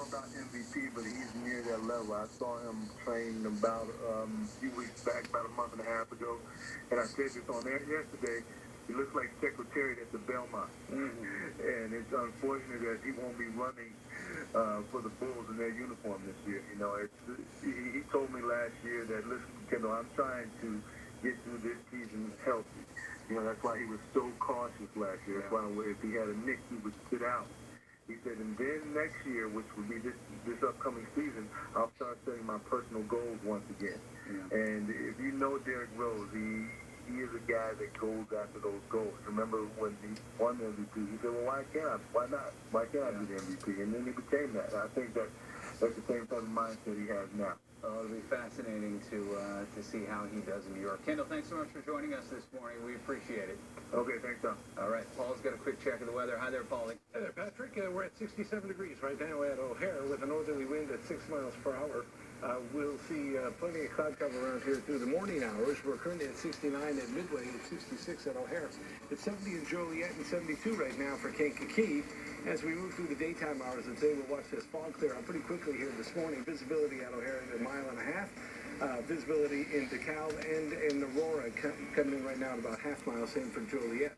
about MVP, but he's near that level. I saw him train about a few weeks back, about a month and a half ago, and I said this on there yesterday. He looks like Secretariat at the Belmont, and it's unfortunate that he won't be running for the Bulls in their uniform this year. You know, he told me last year that, listen, Kendall, I'm trying to get through this season healthy. You know, that's why he was so cautious last year. That's why if he had a nick, he would sit out. He said, and then next year, which would be this upcoming season, I'll start setting my personal goals once again. Yeah. And if you know Derrick Rose, he is a guy that goes after those goals. Remember when he won the MVP, he said, well, why can't I? Why not? Why can't I be the MVP? And then he became that. And I think that's the same type of mindset he has now. It'll be fascinating to see how he does in New York. Kendall, thanks so much for joining us this morning. We appreciate it. Okay, thanks, Tom. All right, Paul's got a quick check of the weather. Hi there, Paulie. Hey there, Patrick. We're at 67 degrees right now at O'Hare with a northerly wind at 6 miles per hour. We'll see plenty of cloud cover around here through the morning hours. We're currently at 69 at Midway and 66 at O'Hare. It's 70 in Joliet and 72 right now for Kankakee. As we move through the daytime hours of the day, we'll watch this fog clear up pretty quickly here this morning. Visibility at O'Hare is 1.5 miles. Visibility in DeKalb and in Aurora coming in right now at about half mile, same for Joliet.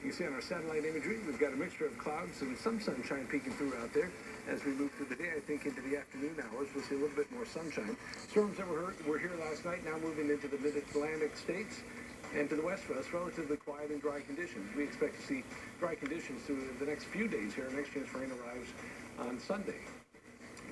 You can see on our satellite imagery, we've got a mixture of clouds and some sunshine peeking through out there. As we move through the day, I think into the afternoon hours, we'll see a little bit more sunshine. Storms that were here last night, now moving into the mid-Atlantic states and to the west of us, relatively quiet and dry conditions. We expect to see dry conditions through the next few days here. Next chance rain arrives on Sunday.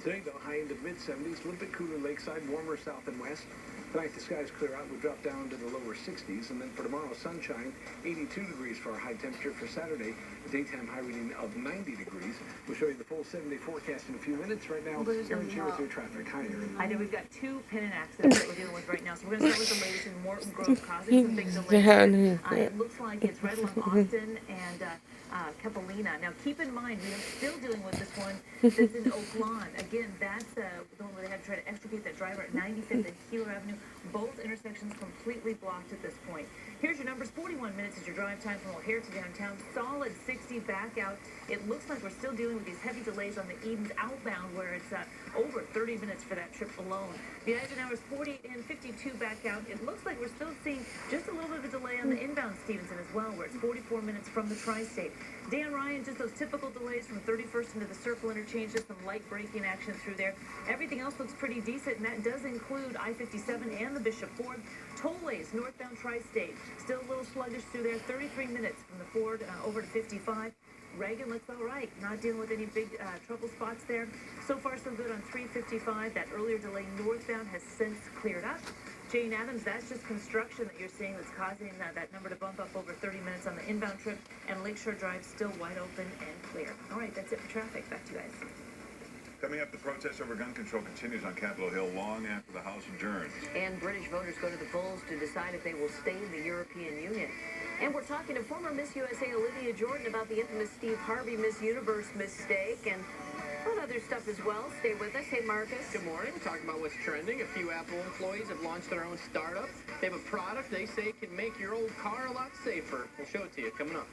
Today, though, high into mid-70s, a little bit cooler lakeside, warmer south and west. Tonight, the skies clear out. We drop down to the lower 60s. And then for tomorrow, sunshine, 82 degrees for our high temperature. For Saturday, a daytime high reading of 90 degrees. We'll show you the full 7-day forecast in a few minutes. Right now, Aaron here with your traffic. Hi, Aaron. I know we've got 2 pin accidents that we're dealing with right now. So we're going to start with the latest in Morton Grove, causing some big delays. It looks like it's right along Austin and Capelina. Now, keep in mind, we are still dealing with this one that's in Oak Lawn. Again, that's the one where they had to try to extricate that driver at 95th and Keeler Avenue. Both intersections completely blocked at this point. Here's your numbers. 41 minutes is your drive time from O'Hare to downtown. Solid 60 back out. It looks like we're still dealing with these heavy delays on the Edens outbound, where it's over 30 minutes for that trip alone. The Eisenhower's 48 in, 52 back out. It looks like we're still seeing just a little bit of a delay on the inbound Stevenson as well, where it's 44 minutes from the Tri-State. Dan Ryan, just those typical delays from 31st into the Circle interchange, just some light braking action through there. Everything else looks pretty decent, and that does include I-57 and the Bishop Ford. Tollways, northbound Tri-State, still a little sluggish through there. 33 minutes from the Ford over to 55. Reagan looks all right, not dealing with any big trouble spots there. So far, so good on 355. That earlier delay northbound has since cleared up. Jane Addams, that's just construction that you're seeing that's causing that number to bump up over 30 minutes on the inbound trip. And Lakeshore Drive still wide open and clear. All right, that's it for traffic. Back to you guys. Coming up, the protest over gun control continues on Capitol Hill long after the House adjourns. And British voters go to the polls to decide if they will stay in the European Union. And we're talking to former Miss USA Olivia Jordan about the infamous Steve Harvey Miss Universe mistake and other stuff as well. Stay with us. Hey, Marcus. Good morning. We're talking about what's trending. A few Apple employees have launched their own startup. They have a product they say can make your old car a lot safer. We'll show it to you coming up.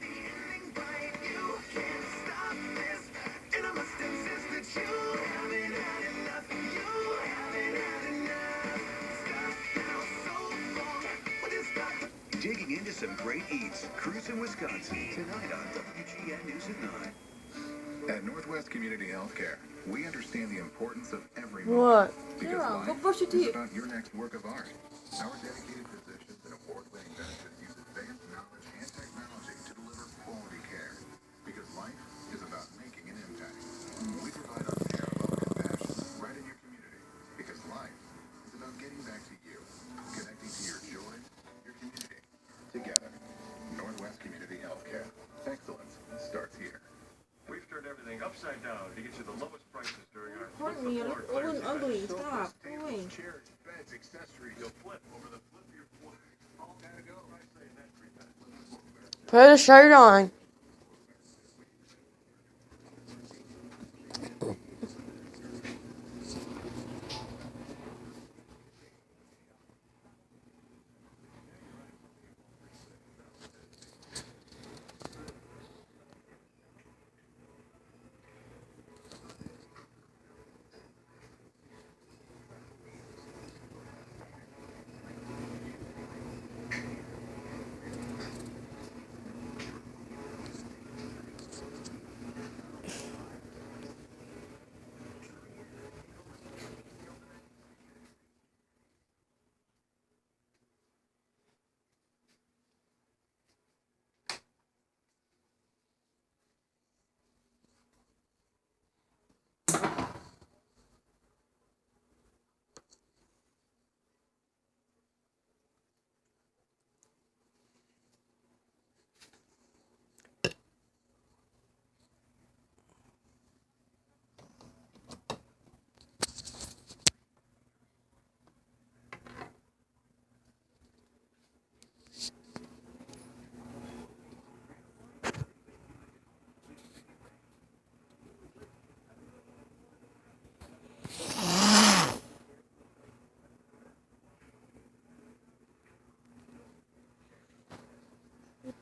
Digging into some great eats. Cruise in Wisconsin tonight on WGN News at 9. At Northwest Community Healthcare, we understand the importance of every moment. Because life is about your next work of art. Our dedicated physicians and award-winning benefits use advanced knowledge and technology to deliver quality care. Because life is about making an impact. We provide our care of compassion right in your community. Because life is about getting back to you, connecting to your joy, your community. Together, Northwest Community Healthcare. Excellence starts here. We've turned everything upside down to get you the lowest prices during our Courtney, you look old and ugly. Stop. Go away. Chairs, beds, accessories. You'll flip over the flip your floor. All gotta go. I say that 3 times. Put a shirt on.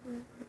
Mm-hmm.